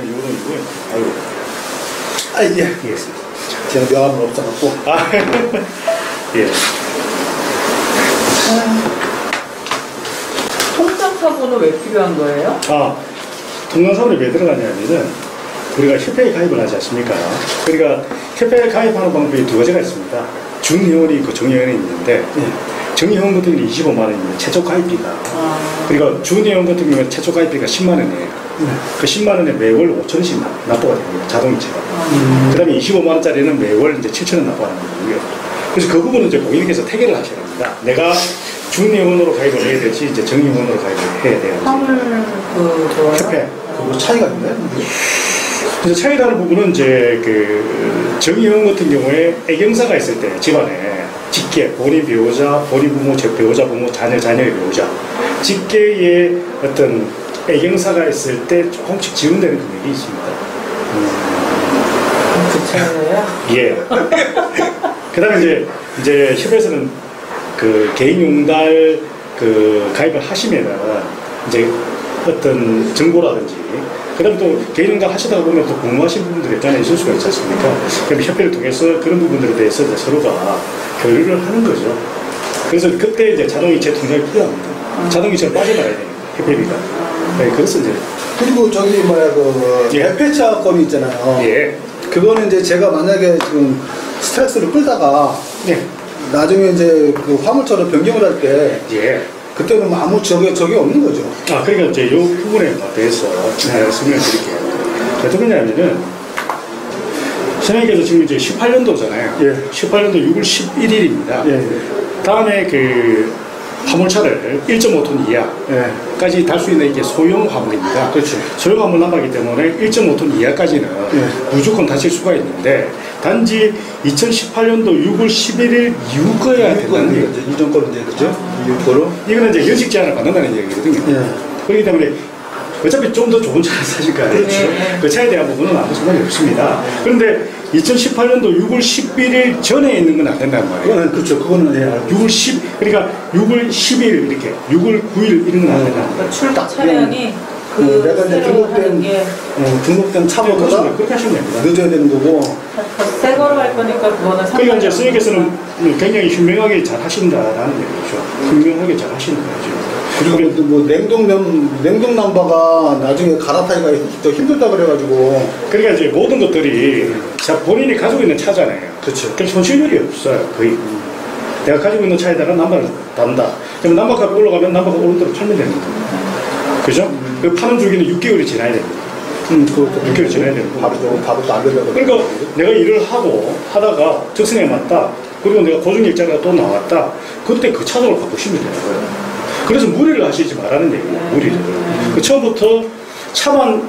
요런이고요. 아이고. 아, 예. 예. 제가 명함은 없어갖고. 아, 예. 통장사본은 왜 필요한 거예요? 통장사본이 왜 들어가냐면은 우리가 협회에 가입을 하지 않습니까? 그러니까 협회에 가입하는 방법이 두 가지가 있습니다. 준회원이 있고 정회원이 있는데 정회원 같은 경우는 25만 원이면 최초 가입비가 그러니까 준회원 같은 경우는 최초 가입비가 10만 원이에요. 그 10만 원에 매월 5천원씩 납부가 됩니다. 자동이체가. 그 다음에 25만 원짜리는 매월 이제 7천 원 납부하는 거고요. 그래서 그 부분은 이제 고객님께서 태결을 하셔야 됩니다. 내가 준회원으로 가입을 해야 될지 이제 정회원으로 가입을 해야 돼요. 화물 협회. 그거 차이가 있나요? 그래서 차이라는 부분은 이제 그 정의원 같은 경우에 애경사가 있을 때 집안에 직계, 본인 배우자, 본인 부모, 배우자 부모, 자녀의 배우자 직계의 어떤 애경사가 있을 때 조금씩 지원되는 금액이 있습니다. 그 차이예요? 예. 그다음에 이제 협회에서는 그 개인용달 그 가입을 하시면은 이제 어떤 정보라든지 그다음에 또 개인용달 하시다가 보면 또 궁금하신 부분들이 있잖아요. 있을 수가 있지 않습니까? 그럼 협회를 통해서 그런 부분들에 대해서 이제 서로가 교류를 하는 거죠. 그래서 그때 이제 자동이체 통장이 필요합니다. 자동이체로 빠져나가야 돼요. 협회비가. 네, 그래서 이제 그리고 저기 뭐야 그 예. 대폐차권이 있잖아요. 예. 그거는 이제 제가 만약에 지금 스트레스를 끌다가 네. 나중에 이제 그 화물차로 변경을 할 때 예. 그때는 아무 적이 없는 거죠. 그러니까 이제 이 부분에 대해서 설명을 드릴게요. 어떤 거냐면은 선생님께서 지금 이제 18년도잖아요. 예. 18년도 6월 11일입니다. 예. 다음에 그 화물차를 1.5톤 이하까지 달 수 있는 이게 소형 화물입니다. 그렇죠. 소형 화물 남았기 때문에 1.5톤 이하까지는 무조건 다칠 수가 있는데 단지 2018년도 6월 11일 이후거야 된다는 얘기죠. 이전 거는 이제 그죠? 이후거로 이거는 이제 연식 제한을 받는다는 얘기거든요. 그렇기 때문에 어차피 좀 더 좋은 차를 사실 거예요. 그렇죠. 그 차에 대한 부분은 아무 상관이 없습니다. 그런데 2018년도 6월 11일 전에 있는 건 안 된다는 말이에요. 그렇죠. 그거는 예. 6월 10, 그러니까 6월 10일 이렇게 6월 9일 이런 건 안 된다는 거예요. 출박 차량이 그 내가 이제 등록된 차보다 그렇게 하시면 됩니다. 늦어야 되는 거고. 새 거로 할 거니까 그거는 그러니까 이제 선생님께서는 굉장히 현명하게 잘 하신다라는 얘기죠. 현명하게 잘 하시는 거죠. 그리고 또 뭐 냉동 남바가 나중에 갈아타기가 더 힘들다 그래가지고. 그러니까 이제 모든 것들이 자 본인이 가지고 있는 차잖아요. 그렇죠. 그럼 손실률이 없어요. 거의. 내가 가지고 있는 차에다가 남바를 단다. 그럼 남바값이 올라가면 남바가 오른대로 팔면 되는 겁니다. 그죠? 그 파는 주기는 6개월이 지나야 됩니다. 그것도 6개월 지나야 되는 거. 바로도 안 된다고. 그러니까 내가 일을 하다가 적성에 맞다. 그리고 내가 고정 일자리가 또 나왔다. 그때 그 차종을 바꾸시면 되는 거예요. 그래서 무리를 하시지 말라는 얘기예요. 무리를. 그 처음부터 차만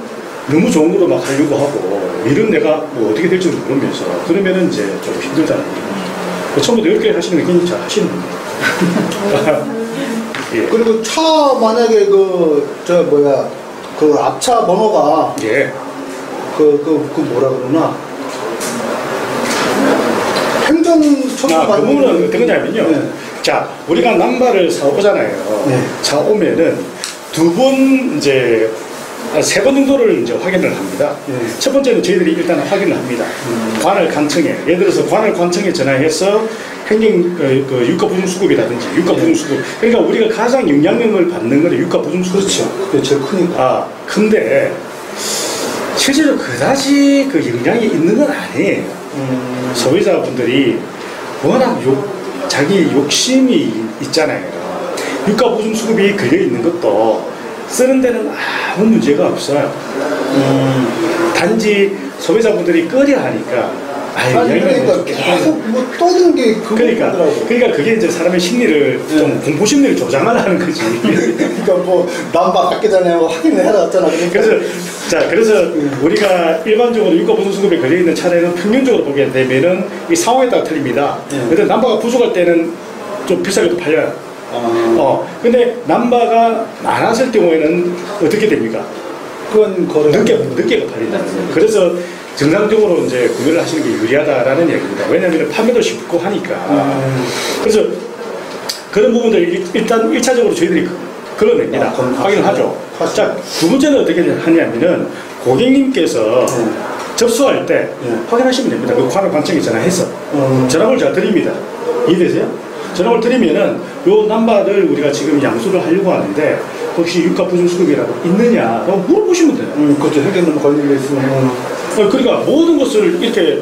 너무 좋은 거로 막 하려고 하고 일은 내가 뭐 어떻게 될지 모르면서 그러면은 이제 좀 힘들다는 얘기죠. 처음부터 이렇게 하시는 게 굉장히 잘 하시는 겁니다. 예. 그리고 차 만약에 그 앞차 번호가 예. 그 뭐라 그러나 행정처분 그 부분은 어떤 거냐면요. 네. 자, 우리가 남바를 사오잖아요. 네. 사오면은 두 번 이제 세 번 정도를 이제 확인을 합니다. 첫 번째는 저희들이 일단 확인을 합니다. 관할 관청에, 예를 들어서 관할 관청에 전화해서 행정 그 유가 보증 수급이라든지 유가 보증 수급. 그러니까 우리가 가장 영향력을 받는 거는 유가 보증 수급. 그렇죠. 그게 제일 크니까. 근데 실제로 그다지 그 영향이 있는 건 아니에요. 소비자분들이 워낙 자기 욕심이 있잖아요. 유가 보증 수급이 걸려 있는 것도 쓰는 데는 아무 문제가 없어요. 단지 소비자분들이 꺼려 하니까 그러니까 계속 뭐 떠드는 게 그러니까 그게 이제 사람의 심리를 좀 공포 심리를 조장하라는 거지. 그러니까 뭐 남바 받기 전에 확인을 해놨잖아. 그래서 우리가 일반적으로 유가 보증 수급에 걸려 있는 차량은 평균적으로 보게 되면은 이 상황에 따라 틀립니다. 근데 남바가 부족할 때는 좀 비싸게도 팔려요. 근데 남바가 많았을 경우에는 어떻게 됩니까? 그건 늦게 팔린다. 그래서 정상적으로 이제 구매를 하시는 게 유리하다라는 얘기입니다. 왜냐하면 판매도 쉽고 하니까. 그래서 그런 부분들 일단 1차적으로 저희들이 걸러냅니다. 확인을 하죠. 자, 두 번째는 어떻게 하냐면은 고객님께서 접수할 때 확인하시면 됩니다. 그 관할 관청에 전화해서 전화번호 제가 드립니다. 이해되세요? 전화번호 드리면은 요 넘버를 우리가 지금 양수를 하려고 하는데 혹시 유가 부정 수급이라고 있느냐라고 물어보시면 돼요. 그렇죠. 현금으로 걸린 게 있으면. 그러니까 모든 것을 이렇게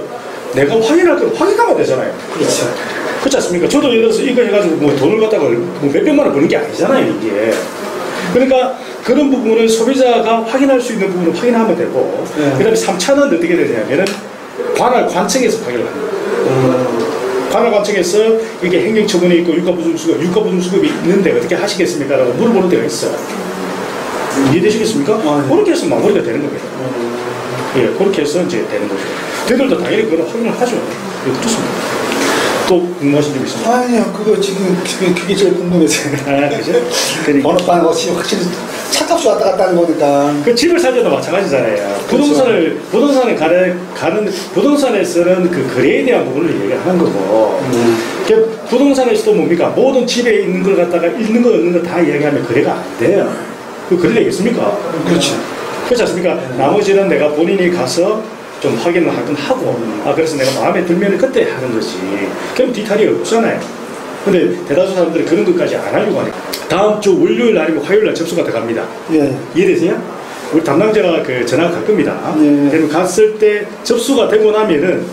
내가 확인할 때 확인하면 되잖아요. 그렇죠. 그렇지 않습니까? 저도 예를 들어서 이거 해가지고 뭐 돈을 갖다가 뭐 몇백만 원 버는 게 아니잖아요, 이게. 그러니까 그런 부분을 소비자가 확인할 수 있는 부분을 확인하면 되고, 그 다음에 3차는 어떻게 되냐면은 관할 관청에서 확인을 합니다. 관할 관청에서 이게 행정처분이 있고 유가보증수급이 있는데 어떻게 하시겠습니까? 라고 물어보는 데가 있어요. 이해되시겠습니까? 그렇게 해서 마무리가 되는 겁니다. 예, 그렇게 해서 이제 되는 거죠. 저희들도 당연히 그걸 확인을 하죠. 예, 좋습니다. 또 궁금하신 점 있습니까? 아니요, 그거 지금 그게 제일 궁금해서요. 아, 그죠? 번호판 것이 확실히 차값이 왔다 갔다 하는 거니까. 그 집을 살 때도 마찬가지잖아요. 부동산에서는 그 거래에 대한 부분을 얘기하는 거고, 부동산에서도 뭡니까? 모든 집에 있는 걸 갖다가 있는 거 없는 거 다 이야기하면 거래가 안 돼요. 그 거래 되겠습니까? 그렇죠. 그렇지 않습니까? 나머지는 내가 본인이 가서 좀 확인을 하든 하고, 그래서 내가 마음에 들면 그때 하는 거지. 그럼 뒤탈이 없잖아요. 근데 대다수 사람들이 그런 것까지 안 하려고 하니까. 다음 주 월요일 아니면 화요일 날 접수가 들어갑니다. 예. 이해되세요? 우리 담당자가 그 전화가 갈 겁니다. 예. 그럼 갔을 때 접수가 되고 나면은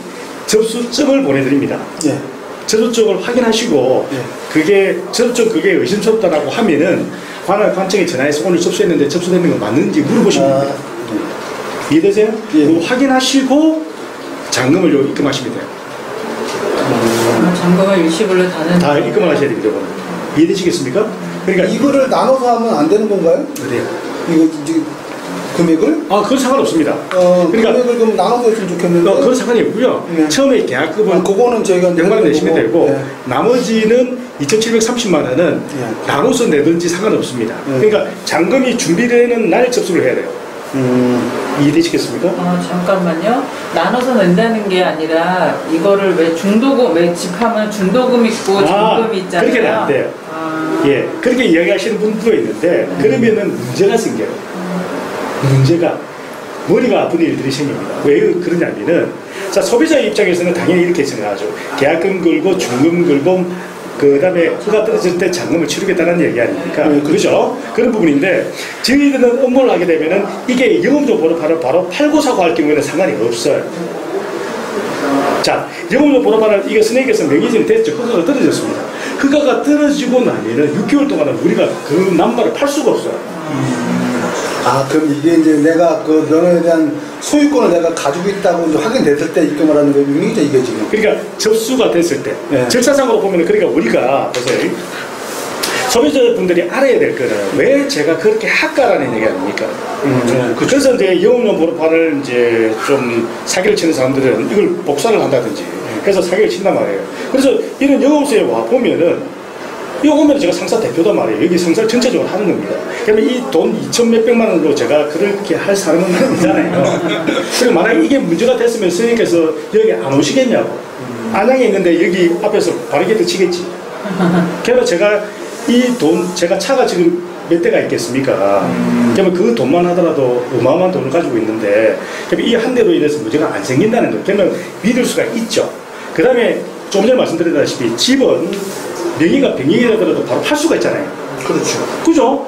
접수증을 보내드립니다. 예. 접수증을 확인하시고, 그게 접수증 그게 의심스럽다라고 하면은 관할 관청에 전화해서 오늘 접수했는데 접수되는 거 맞는지 물어보시면 됩니다. 이해되세요? 예. 확인하시고 잔금을 입금하시면 돼요. 잔금을 일시불로 다 입금을 하셔야 됩니다. 이해되시겠습니까? 그러니까 이거를 나눠서 하면 안 되는 건가요? 그래요. 이거 이제 금액을? 그건 상관없습니다. 그러니까 금액을 좀 나눠서 했으면 좋겠는데. 그건 상관이 없고요. 네. 처음에 계약금은 그거는 저희가 100만 원 내시면 되고, 네. 나머지는 2,730만 원은 나눠서 내든지 상관없습니다. 그러니까 잔금이 준비되는 날 접수를 해야 돼요. 이해되시겠습니까? 잠깐만요. 나눠서 낸다는 게 아니라 이거를 왜 집하면 중도금 있고 잔금 있잖아요. 그렇게는 안 돼요. 예, 그렇게 이야기하시는 분들도 있는데 그러면은 문제가 생겨요. 문제가 머리가 아픈 일들이 생깁니다. 왜 그러냐면은 자, 소비자 입장에서는 당연히 이렇게 생각하죠. 계약금 걸고 중금 걸고 그 다음에 그가 떨어질 때 잔금을 치르겠다는 얘기 아닙니까? 그죠? 그런 부분인데 저희들은 업무를 하게 되면은 이게 영업용 번호판을 바로 팔고 사고 할 경우에는 상관이 없어요. 자, 영업용 번호판을 이게 스네이크에서 명의진이 됐죠. 허가가 떨어졌습니다. 허가가 떨어지고 나면은 6개월 동안은 우리가 그 남발을 팔 수가 없어요. 그럼 이게 이제 내가 그 면허에 대한 소유권을 내가 가지고 있다고 이제 확인됐을 때 입금을 하는 거예요. 이게 지금. 그러니까 접수가 됐을 때 절차상으로 보면 그러니까 우리가 보세요. 소비자분들이 알아야 될 거는 왜 제가 그렇게 할까라는 얘기 아닙니까? 그래서 이제 영업용 번호판을 이제 좀 사기를 치는 사람들은 이걸 복사를 한다든지 해서 사기를 친단 말이에요. 그래서 이런 영업소에 와 보면은 이거 오면 제가 상사 대표단 말이에요. 여기 상사를 전체적으로 하는 겁니다. 그러면 이 돈 2천 몇백만 원으로 제가 그렇게 할 사람은 아니잖아요. 그리고 만약에 이게 문제가 됐으면 선생님께서 여기 안 오시겠냐고. 안양에 있는데 여기 앞에서 바리게이트 치겠지. 그래서 제가 이 돈, 제가 차가 지금 몇 대가 있겠습니까? 그러면 그 돈만 하더라도 어마어마한 돈을 가지고 있는데 그러면 이 한 대로 인해서 문제가 안 생긴다는 거. 그러면 믿을 수가 있죠. 그 다음에 좀 전에 말씀드렸다시피 집은 명의가 병행이라더라도 바로 팔 수가 있잖아요. 그렇죠. 그죠?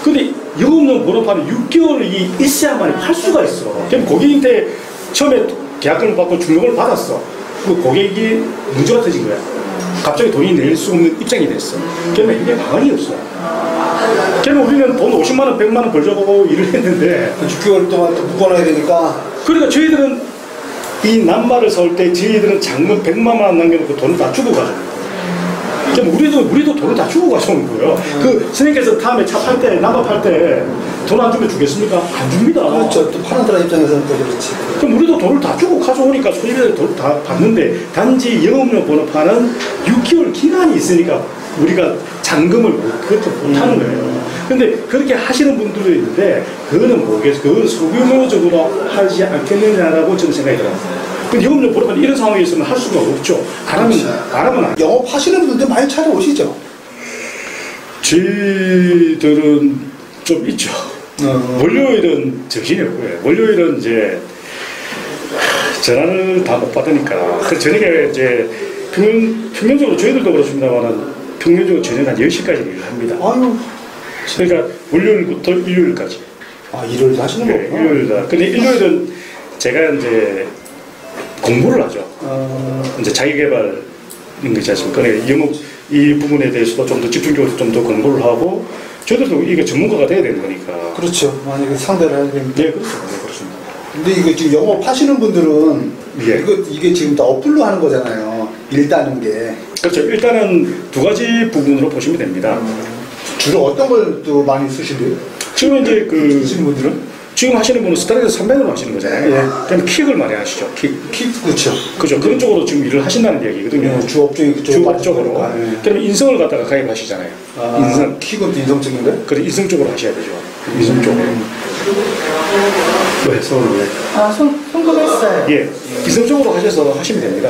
근데 영업용 번호판은 6개월이 있어야만 팔 수가 있어. 그럼 고객한테 처음에 계약금을 받고 중금을 받았어. 그 고객이 문제가 터진 거야. 갑자기 돈이 낼 수 없는 입장이 됐어. 그러면 이게 방안이 없어. 그러면 우리는 돈 50만 원, 100만 원 벌자고 일을 했는데 6개월 동안 또 묶어놔야 되니까. 그러니까 저희들은 이 남발을 사올 때 저희들은 잔금 100만 원 남겨놓고 돈을 다 주고 가죠. 그럼 우리도 돈을 다 주고 가져온 거예요. 그 선생님께서 다음에 차 팔 때, 남바 팔 때 돈 안 주면 주겠습니까? 안 줍니다. 그렇죠. 또 파는 사람 입장에서는 또 그렇지. 그럼 우리도 돈을 다 주고 가져오니까 소비자들이 돈을 다 받는데 단지 영업용 번호판은 6개월 기간이 있으니까 우리가 잔금을 그렇게 못하는 거예요. 근데 그렇게 하시는 분들도 있는데 그거는 모르겠어요. 그거는 소규모적으로 하지 않겠느냐라고 저는 생각이 들어요. 근데 영업용 번호판 이런 상황에서는 할 수가 없죠. 안 하면 안. 영업하시는 분들 많이 찾아오시죠? 저희들은 좀 있죠. 월요일은 정신이 없고요. 월요일은 이제 전화를 다 못 받으니까 그 저녁에 이제 평균적으로 저희들도 그렇습니다만은 평균적으로 저녁 한 10시까지 일을 합니다. 아유. 그러니까 월요일부터 일요일까지. 아, 일요일도 하시는 네, 거구나. 일요일다. 근데 일요일은 제가 이제 공부를 하죠. 이제 자기개발인 거 있지 않습니까? 영업 이 부분에 대해서도 좀 더 집중적으로 좀 더 공부를 하고 저희들도 이게 전문가가 돼야 되는 거니까. 그렇죠. 만약에 상대를 해야 되니까. 네, 그렇죠. 네, 그렇습니다. 근데 이거 지금 영업하시는 분들은 예. 이게 지금 다 어플로 하는 거잖아요. 일 따는 게. 그렇죠. 일단은 두 가지 부분으로 보시면 됩니다. 주로 어떤 걸 또 많이 쓰시래요? 지금 이제 쓰시는 분들은? 지금 하시는 분은 스타일에서 300으로 하시는 거잖아요. 예. 그럼 킥을 많이 하시죠. 킥. 그렇죠. 그죠. 그런 쪽으로 지금 일을 하신다는 이야기거든요. 네, 주업종이 그쪽 주업적으로. 네. 그러면 인성을 갖다가 가입하시잖아요. 아, 인성. 킥은 인성적인데? 그래 인성 쪽으로 하셔야 되죠. 인성 쪽으로. 왜 서울 왜? 아, 송금했어요. 예. 인성 쪽으로 하셔서 하시면 됩니다.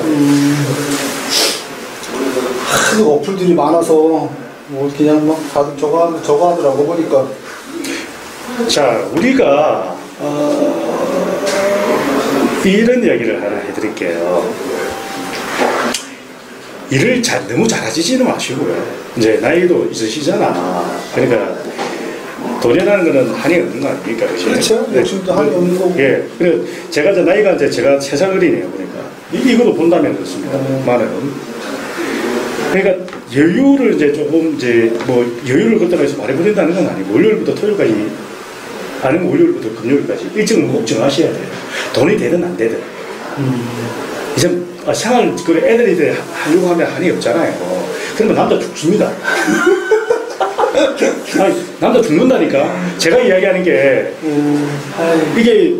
그 어플들이 많아서 뭐 그냥 막 다들 저거 하더라고 보니까. 자, 우리가 이런 이야기를 하나 해드릴게요. 일을 너무 잘하시지는 마시고요. 이제 나이도 있으시잖아. 그러니까 돈이라는 거는 한이 없는 거 아닙니까? 그치? 그렇죠. 욕심도 한이 없는 거고. 예. 그래 제가 이제 나이가 이제 제가 3살 어리네요. 그러니까 이거도 본다면 그렇습니다. 많은. 그러니까 여유를 이제 조금 이제 뭐 여유를 걷다가 해서 말해 버린다는 건 아니고 월요일부터 토요일까지 아니면 월요일부터 금요일까지 일정을 꼭 정하셔야 돼요. 돈이 되든 안 되든. 이제 생활 그 애들이 이제 하려고 하면 한이 없잖아요. 그러면 남자 죽습니다. 아니, 남자 죽는다니까. 제가 이야기하는 게 이게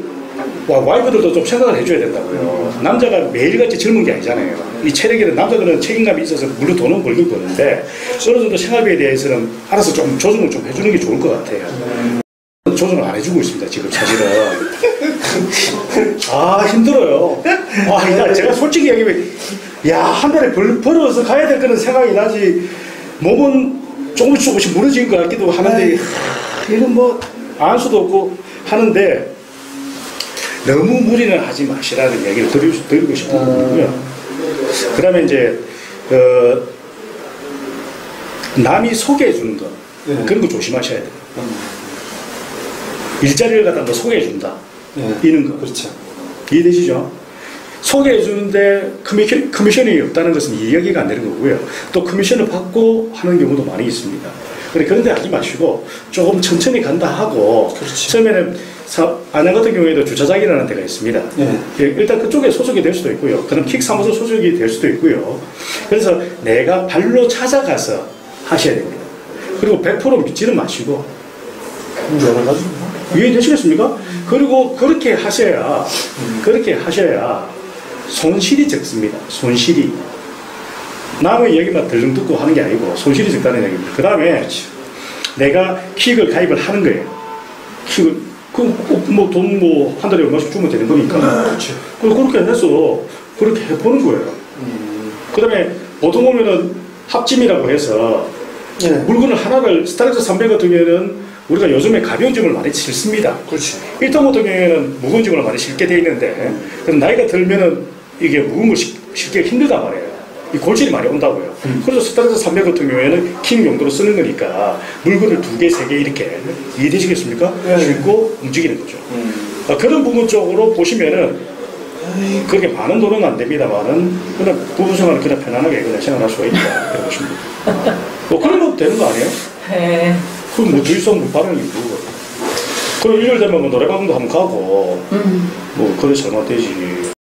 와이프들도 좀 생각을 해줘야 된다고요. 남자가 매일같이 젊은 게 아니잖아요. 이 체력에는 남자들은 책임감이 있어서 물론 돈은 벌긴 버는데 어느 정도 생활비에 대해서는 알아서 좀 조정을 좀 해주는 게 좋을 것 같아요. 조정을 안 해주고 있습니다 지금 사실은. 아 힘들어요. 아 제가 솔직히 얘기하면 한 달에 벌어서 가야 될 거는 생각이 나지 몸은 조금씩 무너진 것 같기도 하는데 이건 뭐 안 수도 없고 하는데 너무 무리는 하지 마시라는 얘기를 드리고 싶은 거고요. 그 다음에 이제 남이 소개해 주는 거 그런 거 조심하셔야 돼요. 일자리를 갖다 뭐 소개해 준다 이런 거 그렇죠. 이해되시죠? 소개해 주는데 커미션이 없다는 것은 이야기가 안 되는 거고요. 또 커미션을 받고 하는 경우도 많이 있습니다. 그런데 하지 마시고 조금 천천히 간다 하고 그렇지. 처음에는 안양 같은 경우에도 주차장이라는 데가 있습니다. 일단 그쪽에 소속이 될 수도 있고요. 그럼 킥 사무소 소속이 될 수도 있고요. 그래서 내가 발로 찾아가서 하셔야 됩니다. 그리고 100% 믿지는 마시고 여러 가지. 이해되시겠습니까? 그리고 그렇게 하셔야 손실이 적습니다. 손실이. 남의 얘기만 덜렁 듣고 하는 게 아니고 손실이 적다는 얘기입니다. 그 다음에 내가 킥을 가입을 하는 거예요. 킥을 뭐 돈 뭐 한 달에 얼마씩 주면 되는 거니까. 그렇죠. 그렇게 해서 그렇게 해보는 거예요. 그 다음에 보통 보면은 합짐이라고 해서 물건을 하나를 스타렉스 300 같은 경우에는 우리가 요즘에 가벼운 짐을 많이 실습니다. 그렇지. 1등 같은 경우에는 무거운 짐을 많이 실게 돼 있는데 그럼 나이가 들면은 이게 무거운 걸 실기가 힘들단 말이에요. 이 골질이 많이 온다고요. 그래서 스타렉스 300 같은 경우에는 킹 용도로 쓰는 거니까 물건을 2개, 3개 이렇게 이해되시겠습니까? 싣고 움직이는 거죠. 그런 부분 쪽으로 보시면은 그렇게 많은 돈은 안 됩니다만은 그냥 부부 생활을 그냥 편안하게 그냥 생활할 수가 있다. 이렇게 보시면 됩니다. 뭐 그런 거 되는 거 아니에요? 네. 그럼 뭐 주의성 뭐 반응이 뭐고. 그럼 일요일 되면 뭐 노래방도 한번 가고 뭐 그래 잘못되지.